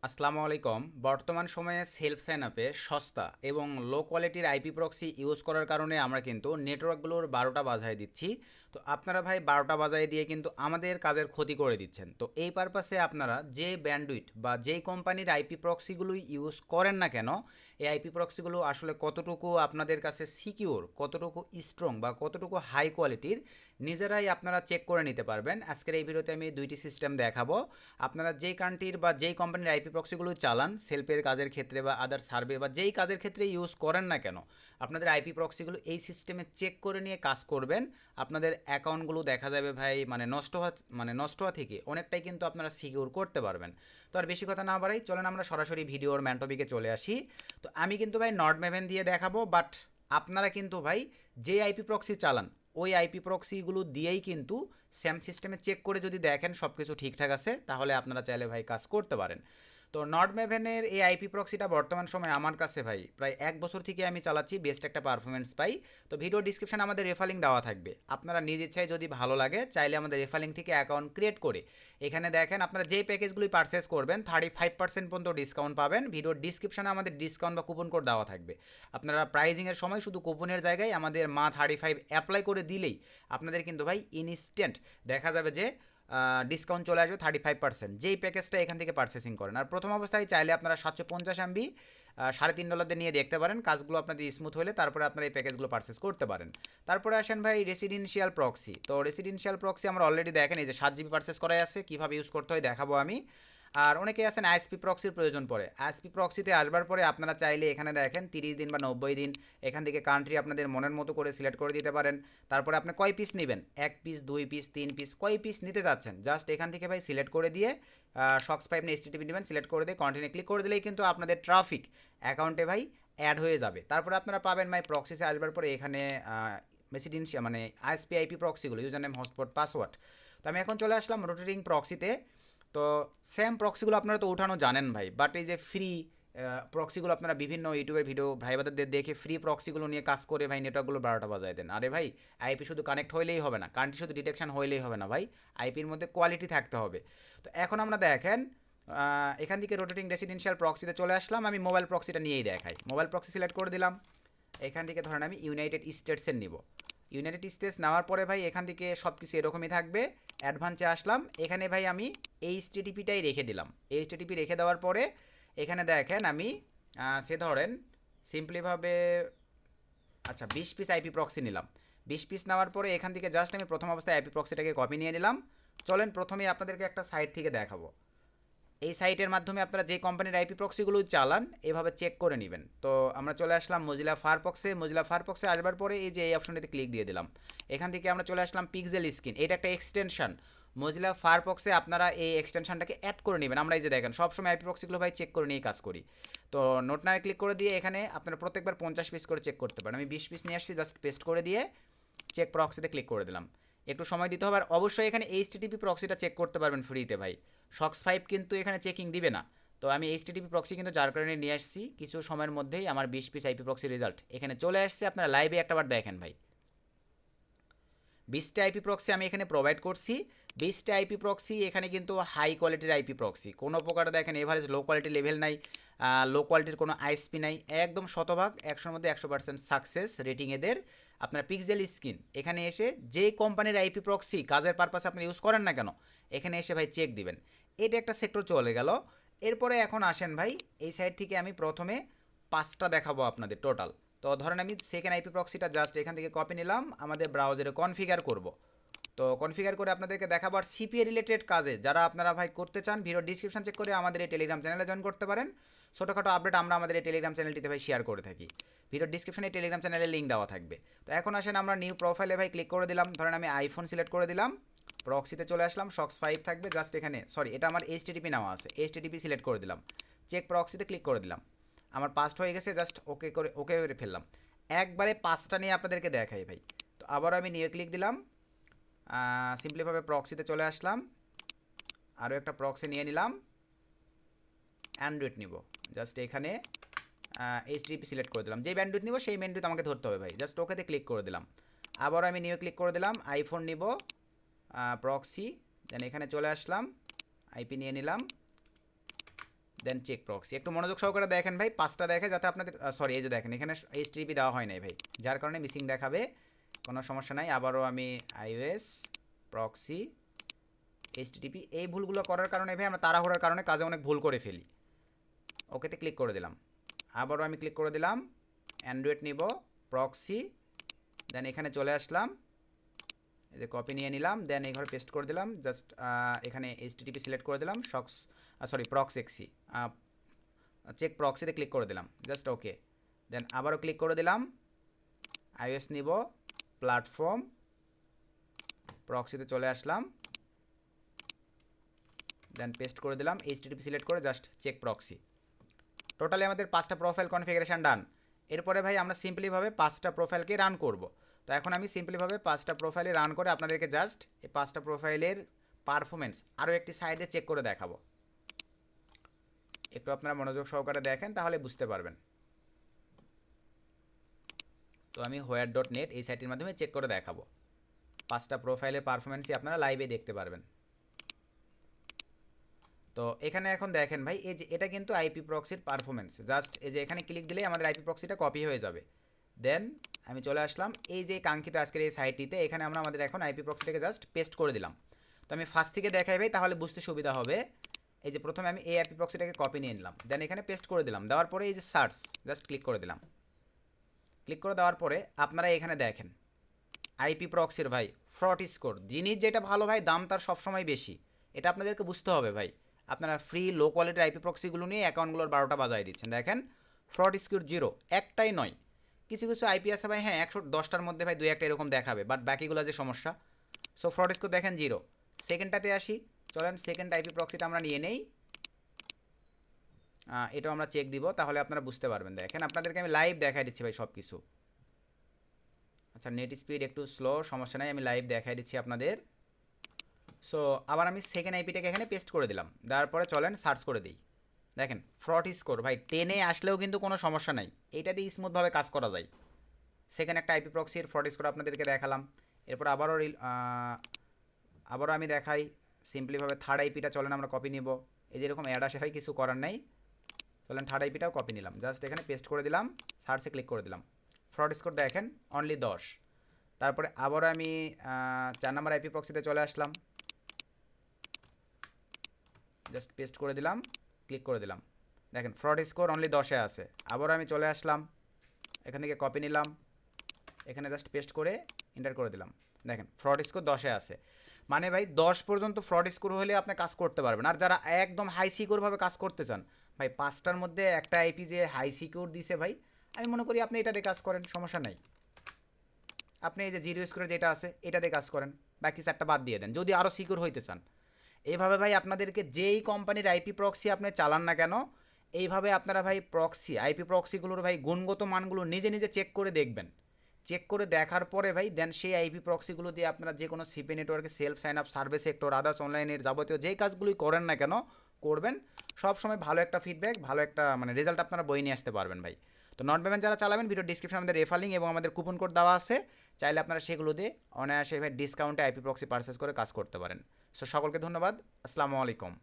আসসালামু আলাইকুম। বর্তমান সময়ে সেলফ সাইন আপে সস্তা এবং লো কোয়ালিটির আইপি প্রক্সি ইউজ করার কারণে আমরা কিন্তু নেটওয়ার্কগুলোর ১২টা বাজায় দিচ্ছি। তো আপনারা ভাই ১২টা বাজায় দিয়ে কিন্তু আমাদের কাজের ক্ষতি করে দিচ্ছেন। তো এই পারপাসে আপনারা যে ব্যান্ডউইথ বা যেই কোম্পানির আইপি প্রক্সিগুলোই ইউজ করেন না কেন, এই আইপি প্রক্সিগুলো আসলে কতটুকু আপনাদের কাছে সিকিউর, কতটুকু স্ট্রং বা কতটুকু হাই কোয়ালিটির নিজেরাই আপনারা চেক করে নিতে পারবেন। আজকের এই ভিডিওতে আমি দুইটি সিস্টেম দেখাবো। আপনারা যেই কান্ট্রির বা যেই কোম্পানির আইপি প্রক্সিগুলো চালান সেলফের কাজের ক্ষেত্রে বা আদার সার্ভে বা যেই কাজের ক্ষেত্রে ইউজ করেন না কেন, আপনাদের আইপি প্রক্সিগুলো এই সিস্টেমে চেক করে নিয়ে কাজ করবেন। আপনাদের অ্যাকাউন্টগুলো দেখা যাবে ভাই নষ্ট হওয়া থেকে অনেকটাই কিন্তু আপনারা সিকিউর করতে পারবেন। তো আর বেশি কথা না বাড়াই, চলেন আমরা সরাসরি ভিডিওর ম্যান টপিকে চলে আসি। তো আমি কিন্তু ভাই নর্ড ম্যাভেন দিয়ে দেখাবো, বাট আপনারা কিন্তু ভাই যে আইপি প্রক্সি চালান ওই আইপি প্রক্সিগুলো দিয়েই কিন্তু স্যাম সিস্টেমে চেক করে যদি দেখেন সব কিছু ঠিকঠাক আছে, তাহলে আপনারা চাইলে ভাই কাজ করতে পারেন। তো নর্ডম্যাভেনের এই আইপি প্রক্সিটা বর্তমান সময়ে আমার কাছে ভাই প্রায় 1 বছর থেকে আমি চালাচ্ছি, বেস্ট একটা পারফরমেন্স পাই। তো ভিডিও ডিসক্রিপশনে আমাদের রেফালিং দেওয়া থাকবে, আপনারা নিজ ইচ্ছায় যদি ভালো লাগে চাইলে আমাদের রেফালিং থেকে অ্যাকাউন্ট ক্রিয়েট করে এখানে দেখেন আপনারা যে প্যাকেজগুলি পারচেস করবেন 35% পর্যন্ত ডিসকাউন্ট পাবেন। ভিডিওর ডিসক্রিপশনে আমাদের ডিসকাউন্ট বা কুপন কোড দেওয়া থাকবে। আপনারা প্রাইজিংয়ের সময় শুধু কুপনের জায়গায় আমাদের মা35 অ্যাপ্লাই করে দিলেই আপনাদের কিন্তু ভাই ইনস্ট্যান্ট দেখা যাবে যে ডিসকাউন্ট চলে আসবে 35%, যেই প্যাকেজটা এখান থেকে পারচেসিং করেন। আর প্রথম অবস্থায় চাইলে আপনারা 750 MB $3.5 দিয়ে নিয়ে দেখতে পারেন, কাজগুলো আপনাদের স্মুথ হলে তারপরে আপনারা এই প্যাকেজগুলো পারচেস করতে পারেন। তারপরে আসেন ভাই রেসিডেন্সিয়াল প্রক্সি। তো রেসিডেন্সিয়াল প্রক্সি আমরা অলরেডি দেখেন এই যে 7 GB পারচেস করাই আছে, কীভাবে ইউজ করতে হয় দেখাবো আমি। আর অনেকে আছেন আইএসপি প্রক্সির প্রয়োজন পড়ে, আইএসপি প্রক্সিতে আসবার পরে আপনারা চাইলে এখানে দেখেন 30 দিন বা 90 দিন এখান থেকে কান্ট্রি আপনাদের মনের মতো করে সিলেক্ট করে দিতে পারেন। তারপরে আপনি কয় পিস নেবেন, 1 পিস 2 পিস 3 পিস কয় পিস নিতে যাচ্ছেন, জাস্ট এখান থেকে ভাই সিলেক্ট করে দিয়ে শক্স পাইপ নিয়ে এইচটিটিপি নেবেন, সিলেক্ট করে দিয়ে কন্টিনিউ ক্লিক করে দিলেই কিন্তু আপনাদের ট্রাফিক অ্যাকাউন্টে ভাই অ্যাড হয়ে যাবে। তারপরে আপনারা পাবেন ভাই প্রক্সিসে আসবার পরে এখানে মেসিডেন্সিয়া মানে আইএসপি আইপি প্রক্সিগুলো, ইউজার নেম হটস্পট পাসওয়ার্ড। তো আমি এখন চলে আসলাম রোটেটিং প্রক্সিতে। তো সেম প্রক্সিগুলো আপনারা তো উঠানো জানেন ভাই, বাট এই যে ফ্রি প্রক্সিগুলো আপনারা বিভিন্ন ইউটিউবের ভিডিও ভাইবাদের দেখে ফ্রি প্রক্সিগুলো নিয়ে কাজ করে ভাই নেটওয়ার্কগুলো 12টা বাজায় দেন। আরে ভাই আইপি শুধু কানেক্ট হইলেই হবে না, কান্ট্রি শুধু ডিটেকশন হইলেই হবে না ভাই, আইপির মধ্যে কোয়ালিটি থাকতে হবে। তো এখন আমরা দেখেন এখান থেকে রোটেটিং রেসিডেন্সিয়াল প্রক্সিতে চলে আসলাম। আমি মোবাইল প্রক্সিটা নিয়েই দেখাই, মোবাইল প্রক্সি সিলেক্ট করে দিলাম। এখান থেকে ধরেন আমি ইউনাইটেড স্টেটসের নিব। ইউনাইটেড স্টেটস নেওয়ার পরে ভাই এখান থেকে সব কিছু এরকমই থাকবে। অ্যাডভান্সে আসলাম, এখানে ভাই আমি এইচটিটিপিটাই রেখে দিলাম। এইচটিটিপি রেখে দেওয়ার পরে এখানে দেখেন আমি সে ধরেন সিম্পলিভাবে আচ্ছা 20 পিস আইপি প্রক্সি নিলাম। 20 পিস নেওয়ার পরে এখান থেকে জাস্ট আমি প্রথম অবস্থায় আইপি প্রক্সিটাকে কপি নিয়ে নিলাম। চলেন প্রথমেই আপনাদেরকে একটা সাইট থেকে দেখাবো। এই সাইটের মাধ্যমে আপনারা যে কোম্পানির আইপি প্রক্সিগুলো চালান এভাবে চেক করে নেবেন। তো আমরা চলে আসলাম মজিলা ফায়ারফক্সে। মজিলা ফায়ারফক্সে আসবার পরে এই যে এই অপশনটিতে ক্লিক দিয়ে দিলাম। এখান থেকে আমরা চলে আসলাম পিক্সেল স্ক্রিন, এটা একটা এক্সটেনশন। মজিলা ফায়ারফক্সে আপনারা এই এক্সটেনশনটাকে অ্যাড করে নেবেন। আমরা এই যে দেখেন সবসময় আইপি প্রক্সিগুলো ভাই চেক করে নিয়ে কাজ করি। তো নোট নামে ক্লিক করে দিয়ে এখানে আপনারা প্রত্যেকবার 50 পিস করে চেক করতে পারেন। আমি 20 পিস নিয়ে আসছি, জাস্ট পেস্ট করে দিয়ে চেক প্রক্সিতে ক্লিক করে দিলাম। একটু সময় দিতে হবে। আর অবশ্যই এখানে এইচটিটিপি প্রক্সিটা চেক করতে পারবেন ফ্রিতে ভাই, শক্স 5 কিন্তু এখানে চেকিং দিবে না। তো আমি এইচটিটিপি প্রক্সি কিন্তু যার কারণে নিয়ে আসছি, কিছু সময়ের মধ্যেই আমার 20 পিস আইপি প্রক্সি রেজাল্ট এখানে চলে আসছে। আপনারা লাইভে একটাবার দেখেন ভাই, 20টা আইপি প্রক্সি আমি এখানে প্রোভাইড করছি। 20টা আইপি প্রক্সি এখানে কিন্তু হাই কোয়ালিটির আইপি প্রক্সি, কোনো প্রকার দেখেন এভারেজ লো কোয়ালিটি লেভেল নাই, লো কোয়ালিটির কোনো আইএসপি নাই, একদম শতভাগ 100-র মধ্যে 100% সাকসেস রেটিং এদের। আপনার পিক্সেল স্ক্রিন এখানে এসে যে কোম্পানির আইপি প্রক্সি কাজের পারপাসে আপনি ইউজ করেন না কেন এখানে এসে ভাই চেক দিবেন। এটা একটা সেক্টর চলে গেল। এরপরে এখন আসেন ভাই এই সাইড থেকে আমি প্রথমে 5টা দেখাবো আপনাদের টোটাল। তো ধরেন আমি সেকেন্ড আইপি প্রক্সিটা জাস্ট এখান থেকে কপি নিলাম, আমাদের ব্রাউজারে কনফিগার করব। তো কনফিগার করে আপনাদেরকে দেখাবো। আর সিপিএ রিলেটেড কাজে যারা আপনারা ভাই করতে চান ভিডিও ডিসক্রিপশন চেক করে আমাদের এই টেলিগ্রাম চ্যানেলে জয়েন করতে পারেন। ছোটোখাটো আপডেট আমরা আমাদের এই টেলিগ্রাম চ্যানেলটিতে ভাই শেয়ার করে থাকি। ভিডিও ডিসক্রিপশনে টেলিগ্রাম চ্যানেলের লিঙ্ক দেওয়া থাকবে। তো এখন আসেন আমরা নিউ প্রোফাইলে ভাই ক্লিক করে দিলাম। ধরেন আমি আইফোন সিলেক্ট করে দিলাম, প্রক্সিতে চলে আসলাম, শক্স 5 থাকবে জাস্ট এখানে, সরি এটা আমার এইচটিটিপি নেওয়া আছে, এইচটিটিপি সিলেক্ট করে দিলাম, চেক প্রক্সিতে ক্লিক করে দিলাম। আমার পাসড হয়ে গেছে, জাস্ট ওকে করে ফেললাম। একবারে 5টা নিয়ে আপনাদেরকে দেখাই ভাই। তো আবার আমি নিয়ে ক্লিক দিলাম, সিম্পলিভাবে প্রক্সিতে চলে আসলাম, আরও একটা প্রক্সি নিয়ে নিলাম, অ্যান্ড্রয়েড নিব, জাস্ট এখানে এইচডিপি সিলেক্ট করে দিলাম। যে ব্যান্ডউইথ নিব সেই ব্যান্ডউইথ আমাকে ধরতে হবে ভাই, জাস্ট ওকেতে ক্লিক করে দিলাম। আবার আমি নিয়ে ক্লিক করে দিলাম, আইফোন নিব, প্রক্সি, দেন এখানে চলে আসলাম, আইপি নিয়ে নিলাম, দেন চেক প্রক্সি। একটু মনোযোগ সহকারে দেখেন ভাই, 5টা দেখে যাতে আপনাদের সরি এই যে দেখেন এখানে এইচটিটিপি দেওয়া হয় নাই ভাই, যার কারণে মিসিং দেখাবে, কোনো সমস্যা নাই। আবারও আমি আইওএস প্রক্সি এইচটিটিপি, এই ভুলগুলো করার কারণে ভাই আমরা তাড়াহুড়ার কারণে কাজে অনেক ভুল করে ফেলি। ওকেতে ক্লিক করে দিলাম, আবারও আমি ক্লিক করে দিলাম, অ্যান্ড্রয়েড নিব প্রক্সি, দেন এখানে চলে আসলাম, এই যে কপি নিয়ে নিলাম, দেন এই ঘরে পেস্ট করে দিলাম, জাস্ট এখানে এইচটিটিপি সিলেক্ট করে দিলাম, প্রক্স এক্সি চেক প্রক্সিতে ক্লিক করে দিলাম, জাস্ট ওকে। দেন আবারও ক্লিক করে দিলাম, আইওএস নিব প্ল্যাটফর্ম প্রক্সিতে চলে আসলাম, দেন পেস্ট করে দিলাম, এইচটিটিপি সিলেক্ট করে জাস্ট চেক প্রক্সি। টোটালি আমাদের 5টা প্রোফাইল কনফিগারেশন ডান। এরপরে ভাই আমরা সিম্পলিভাবে 5টা প্রোফাইলকে রান করব। তো এখন আমি সিম্পলিভাবে 5টা প্রোফাইলে রান করে আপনাদেরকে জাস্ট এই 5টা প্রোফাইলের পারফরমেন্স আরও একটি সাইডে চেক করে দেখাবো। একটু আপনারা মনোযোগ সহকারে দেখেন তাহলে বুঝতে পারবেন। তো আমি হোয়ার.নেট এই সাইটের মাধ্যমে চেক করে দেখাবো, 5টা প্রোফাইলের পারফরমেন্সই আপনারা লাইভে দেখতে পারবেন। তো এখানে এখন দেখেন ভাই, এই যে এটা কিন্তু আইপি প্রক্সির পারফরমেন্স, জাস্ট এই যে এখানে ক্লিক দিলেই আমাদের আইপি প্রক্সিটা কপি হয়ে যাবে। দেন আমি চলে আসলাম এই যে কাঙ্ক্ষিত আজকের এই সাইটটিতে, এখানে আমরা আমাদের এখন আইপি প্রক্সিটাকে জাস্ট পেস্ট করে দিলাম। তো আমি ফার্স্ট থেকে দেখাই ভাই তাহলে বুঝতে সুবিধা হবে। এই যে প্রথমে আমি এই আইপি প্রক্সিটাকে কপি নিয়ে নিলাম, দেন এখানে পেস্ট করে দিলাম, দেওয়ার পরে এই যে সার্চ জাস্ট ক্লিক করে দিলাম। ক্লিক করে দেওয়ার পরে আপনারা এখানে দেখেন আইপি প্রক্সির ভাই ফ্রড স্কোর, জিনিস যেটা ভালো ভাই দাম তার সবসময় বেশি, এটা আপনাদেরকে বুঝতে হবে ভাই। আপনারা ফ্রি লো কোয়ালিটির আইপি প্রক্সিগুলো নিয়ে অ্যাকাউন্টগুলোর 12টা বাজায় দিচ্ছেন। দেখেন ফ্রড স্কোর 0, একটাই নয়, কিছু কিছু আইপি আছে ভাই, হ্যাঁ 110টার মধ্যে ভাই 2-1টা এরকম দেখাবে, বাট বাকিগুলো যে সমস্যা। সো ফ্রড স্কোর দেখেন 0। সেকেন্ডটাতে আসি, চলেন সেকেন্ড আইপি প্রক্সিটা আমরা নিয়ে নেই, এটাও আমরা চেক দিব, তাহলে আপনারা বুঝতে পারবেন। দেখেন আপনাদেরকে আমি লাইভ দেখাই দিচ্ছি ভাই সব কিছু। আচ্ছা নেট স্পিড একটু স্লো, সমস্যা নাই, আমি লাইভ দেখাই দিচ্ছি আপনাদের। সো আবার আমি সেকেন্ড আইপিটাকে এখানে পেস্ট করে দিলাম, দেওয়ার পরে চলেন সার্চ করে দিই। দেখেন ফ্রড স্কোর ভাই 10-এ আসলেও কিন্তু কোনো সমস্যা নাই, এইটা দিয়ে স্মুথভাবে কাজ করা যায়। সেকেন্ড একটা আইপি প্রক্সির ফ্রড স্কোর আপনাদেরকে দেখালাম। এরপর আবারও আমি দেখাই সিম্পলিভাবে থার্ড আইপিটা, চলেন আমরা কপি নিব। এই যেরকম অ্যাড আসে ভাই কিছু করার নাই, চলেন থার্ড আইপিটাও কপি নিলাম, জাস্ট এখানে পেস্ট করে দিলাম, সার্চে ক্লিক করে দিলাম। ফ্রড স্কোর দেখেন অনলি 10। তারপরে আবারও আমি 4 নম্বর আইপি প্রক্সিতে চলে আসলাম, জাস্ট পেস্ট করে দিলাম, ক্লিক করে দিলাম, দেখেন ফ্রড স্কোর অনলি 10-এ আছে। আবারও আমি চলে আসলাম, এখান থেকে কপি নিলাম, এখানে জাস্ট পেস্ট করে এন্টার করে দিলাম, দেখেন ফ্রড স্কোর 10-এ আছে। মানে ভাই 10 পর্যন্ত ফ্রড স্কোর হলে আপনি কাজ করতে পারবেন। আর যারা একদম হাই সিকিউরভাবে কাজ করতে চান ভাই, 5টার মধ্যে একটা আইপি যে হাই সিকিউর দিছে ভাই, আমি মনে করি আপনি এটাতে কাজ করেন, সমস্যা নাই। আপনি এই যে 0 স্কোরের যেটা আছে এটাতে কাজ করেন, বাকি 4টা বাদ দিয়ে দেন যদি আরও সিকিউর হইতে চান। এইভাবে ভাই আপনাদেরকে যেই কোম্পানির আইপি প্রক্সি আপনি চালান না কেন, এইভাবে আপনারা ভাই আইপি প্রক্সিগুলোর ভাই গুণগত মানগুলো নিজে নিজে চেক করে দেখবেন। চেক করে দেখার পরে ভাই দেন সেই আইপি প্রক্সিগুলো দিয়ে আপনারা যে কোনো সিপি নেটওয়ার্কে self sign up, survey sector, others অনলাইনের যাবতীয় যেই কাজগুলোই করেন না কেন করবেন, সব সময় ভালো একটা ফিডব্যাক, ভালো একটা মানে রেজাল্ট আপনারা বই নিয়ে আসতে পারবেন ভাই। তো নট পেমেন্ট যারা চালাবেন, ভিডিও ডিসক্রিপশনে আমাদের রেফার লিঙ্ক এবং আমাদের কুপন কোড দেওয়া আছে, চাইলে আপনারা সেগুলো দিয়ে অনায়াসে ভাই ডিসকাউন্টে আইপি প্রক্সি পারচেস করে কাজ করতে পারেন। সো সকলকে ধন্যবাদ, আসসালামু আলাইকুম।